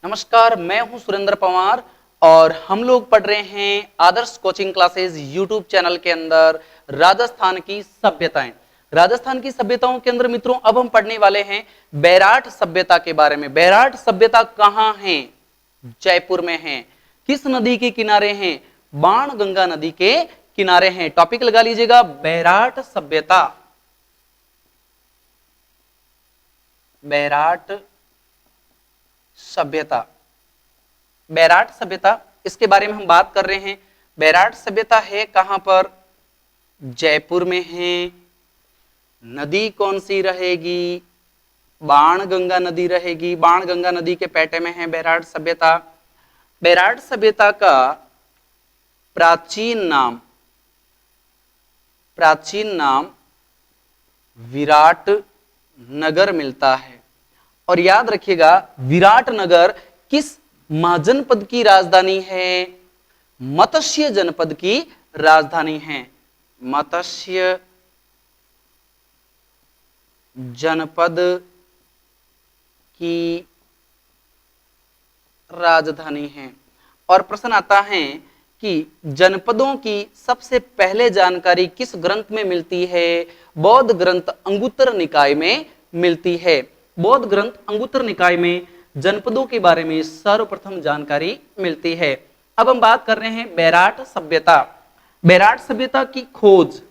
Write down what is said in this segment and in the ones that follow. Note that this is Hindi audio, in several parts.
नमस्कार, मैं हूं सुरेंद्र पवार और हम लोग पढ़ रहे हैं आदर्श कोचिंग क्लासेस यूट्यूब चैनल के अंदर राजस्थान की सभ्यताएं। राजस्थान की सभ्यताओं के अंदर मित्रों अब हम पढ़ने वाले हैं बैराट सभ्यता के बारे में। बैराट सभ्यता कहां है? जयपुर में है। किस नदी के किनारे हैं? बाणगंगा नदी के किनारे हैं। टॉपिक लगा लीजिएगा, बैराट सभ्यता। बैराट सभ्यता, बैराट सभ्यता, इसके बारे में हम बात कर रहे हैं। बैराट सभ्यता है कहां पर? जयपुर में है। नदी कौन सी रहेगी? बाणगंगा नदी रहेगी। बाणगंगा नदी के पेटे में है बैराट सभ्यता। बैराट सभ्यता का प्राचीन नाम विराट नगर मिलता है। और याद रखिएगा, विराट नगर किस महाजनपद की राजधानी है? मत्स्य जनपद की राजधानी है। मत्स्य जनपद की राजधानी है। और प्रश्न आता है कि जनपदों की सबसे पहले जानकारी किस ग्रंथ में मिलती है? बौद्ध ग्रंथ अंगुत्तर निकाय में मिलती है। बौद्ध ग्रंथ अंगुत्तर निकाय में जनपदों के बारे में सर्वप्रथम जानकारी मिलती है। अब हम बात कर रहे हैं बैराट सभ्यता। बैराट सभ्यता की खोज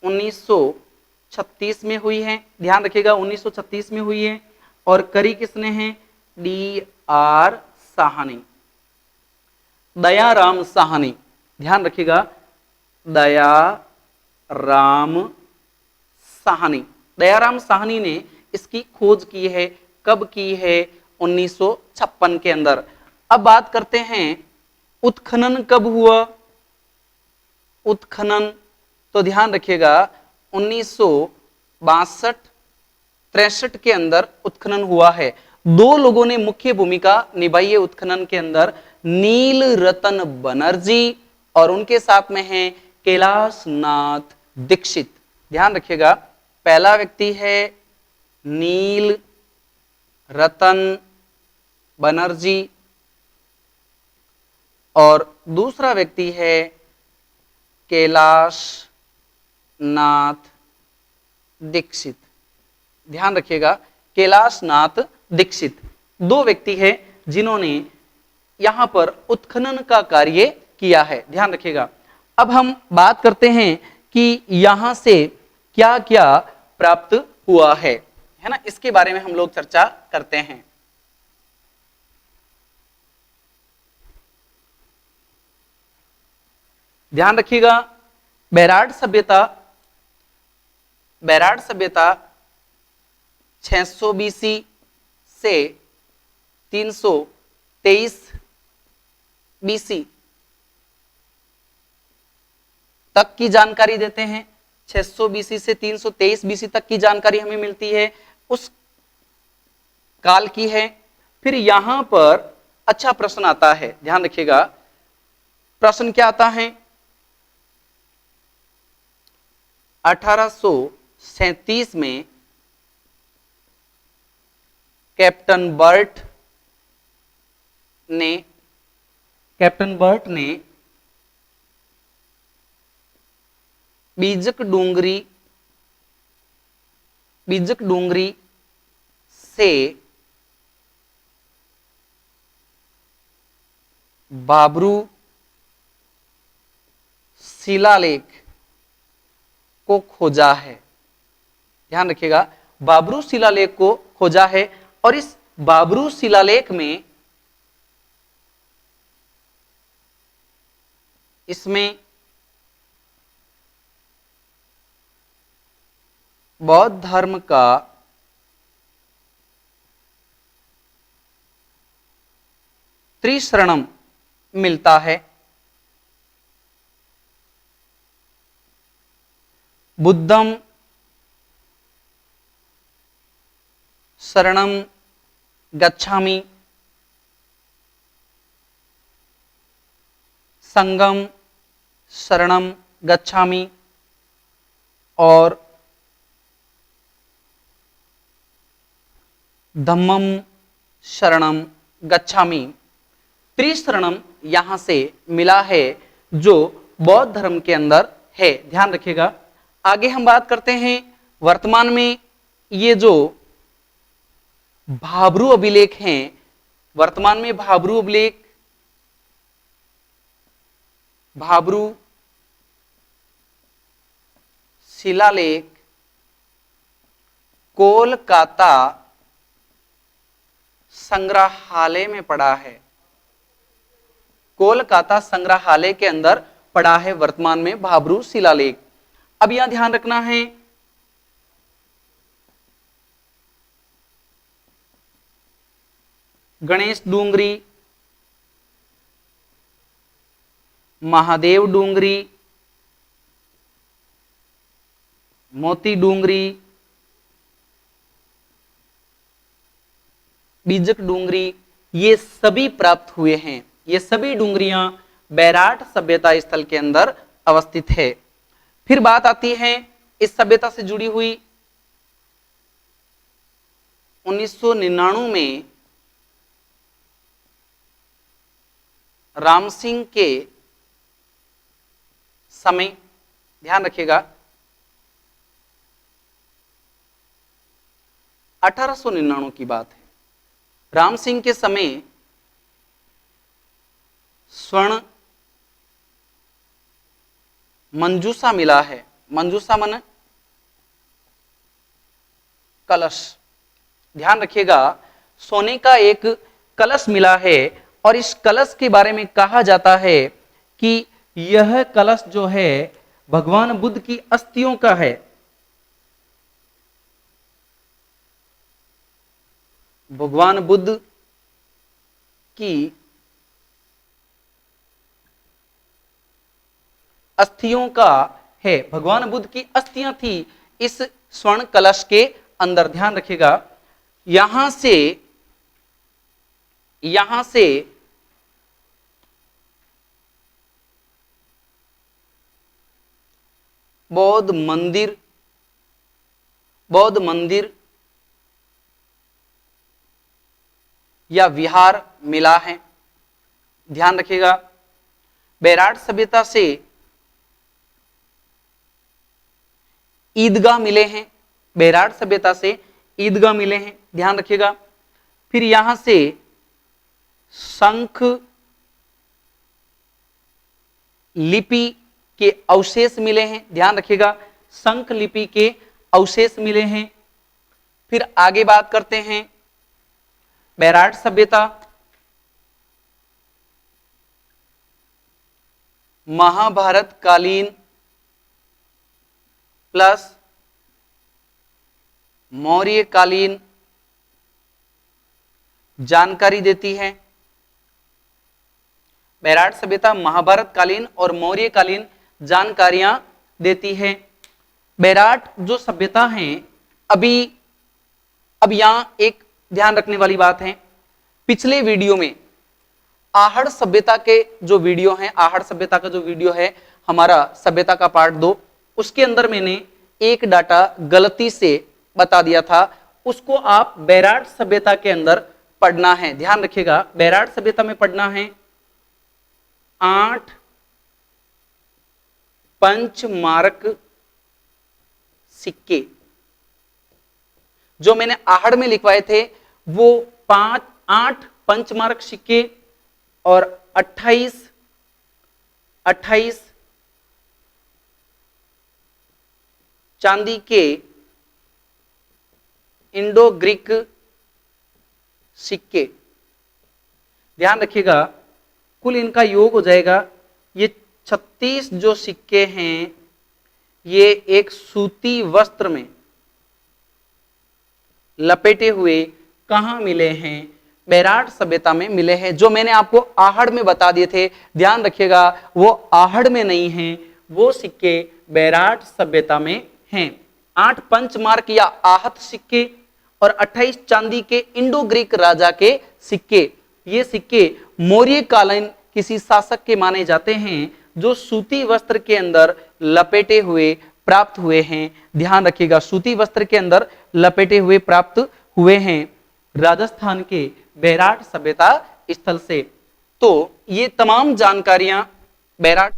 1936 में हुई है। ध्यान रखिएगा, 1936 में हुई है। और करी किसने है? D.R. साहनी, दयाराम साहनी। ध्यान रखिएगा, दयाराम साहनी। दयाराम साहनी ने इसकी खोज की है। कब की है? 1956 के अंदर। अब बात करते हैं उत्खनन कब हुआ? उत्खनन तो ध्यान रखिएगा 1962-63 के अंदर उत्खनन हुआ है। दो लोगों ने मुख्य भूमिका निभाई है उत्खनन के अंदर, नील रतन बनर्जी और उनके साथ में है कैलाश नाथ दीक्षित। ध्यान रखिएगा, पहला व्यक्ति है नील रतन बनर्जी और दूसरा व्यक्ति है कैलाश नाथ दीक्षित। ध्यान रखिएगा, कैलाश नाथ दीक्षित दो व्यक्ति हैं जिन्होंने यहां पर उत्खनन का कार्य किया है। ध्यान रखिएगा। अब हम बात करते हैं कि यहां से क्या क्या प्राप्त हुआ है ना, इसके बारे में हम लोग चर्चा करते हैं। ध्यान रखिएगा, बैराट सभ्यता 600 बीसी से 323 बीसी तक की जानकारी देते हैं। 600 बीसी से 323 बीसी तक की जानकारी हमें मिलती है, उस काल की है। फिर यहां पर अच्छा प्रश्न आता है, ध्यान रखिएगा। प्रश्न क्या आता है? 1837 में कैप्टन बर्ट ने बीजक डूंगरी से बाबरू शिलालेख को खोजा है। ध्यान रखिएगा, बाबरू शिलालेख को खोजा है। और इस बाबरू शिलालेख में इसमें बौद्ध धर्म का त्रिशरणम मिलता है। बुद्धम शरणम गच्छामि, संगम शरणम गच्छामि और धम्मम शरणम गच्छामि। त्रिशरणम यहां से मिला है जो बौद्ध धर्म के अंदर है, ध्यान रखिएगा। आगे हम बात करते हैं वर्तमान में ये जो भाब्रू अभिलेख हैं, वर्तमान में भाब्रू अभिलेख, भाब्रू शिलालेख कोलकाता संग्रहालय में पड़ा है, कोलकाता संग्रहालय के अंदर पड़ा है वर्तमान में भाब्रू शिलालेख। अब यहां ध्यान रखना है गणेश डूंगरी, महादेव डूंगरी, मोती डूंगरी, बीजक डूंगरी, ये सभी प्राप्त हुए हैं। ये सभी डूंगरियां बैराट सभ्यता स्थल के अंदर अवस्थित है। फिर बात आती है इस सभ्यता से जुड़ी हुई 1999 में राम सिंह के समय, ध्यान रखिएगा 1899 की बात है, राम सिंह के समय स्वर्ण मंजूसा मिला है। मंजूसा मन कलश, ध्यान रखिएगा सोने का एक कलश मिला है और इस कलश के बारे में कहा जाता है कि यह कलश जो है भगवान बुद्ध की अस्थियों का है। भगवान बुद्ध की अस्थियों का है, भगवान बुद्ध की अस्थियां थी इस स्वर्ण कलश के अंदर, ध्यान रखिएगा। यहां से बौद्ध मंदिर या विहार मिला है, ध्यान रखिएगा। बैराट सभ्यता से ईदगाह मिले हैं, बैराट सभ्यता से ईदगाह मिले हैं, ध्यान रखिएगा। फिर यहां से शंख लिपि के अवशेष मिले हैं, ध्यान रखिएगा शंख लिपि के अवशेष मिले हैं। फिर आगे बात करते हैं बैराट सभ्यता महाभारत कालीन प्लस मौर्य कालीन जानकारी देती है। बैराट सभ्यता महाभारत कालीन और मौर्य कालीन जानकारियां देती है। बैराट जो सभ्यता है, अब यहां एक ध्यान रखने वाली बात है, पिछले वीडियो में आहड़ सभ्यता के जो वीडियो हैं, आहड़ सभ्यता का जो वीडियो है हमारा सभ्यता का पार्ट 2, उसके अंदर मैंने एक डाटा गलती से बता दिया था, उसको आप बैराट सभ्यता के अंदर पढ़ना है, ध्यान रखिएगा। बैराट सभ्यता में पढ़ना है 8 पंचमार्क सिक्के, जो मैंने आहड़ में लिखवाए थे वो 8 पंचमार्क सिक्के और 28 चांदी के इंडो ग्रीक सिक्के, ध्यान रखिएगा कुल इनका योग हो जाएगा ये 36 जो सिक्के हैं, ये एक सूती वस्त्र में लपेटे हुए कहां मिले हैं? बैराट सभ्यता में मिले हैं, जो मैंने आपको आहड़ में बता दिए थे, ध्यान रखिएगा वो आहड़ में नहीं हैं, वो सिक्के बैराट सभ्यता में हैं। 8 पंचमार्क या आहत सिक्के और 28 चांदी के इंडो ग्रीक राजा के सिक्के, ये सिक्के मौर्य कालीन किसी शासक के माने जाते हैं जो सूती वस्त्र के अंदर लपेटे हुए प्राप्त हुए हैं, ध्यान रखिएगा सूती वस्त्र के अंदर लपेटे हुए प्राप्त हुए हैं। राजस्थान के बैराट सभ्यता स्थल से। तो ये तमाम जानकारियां बैराट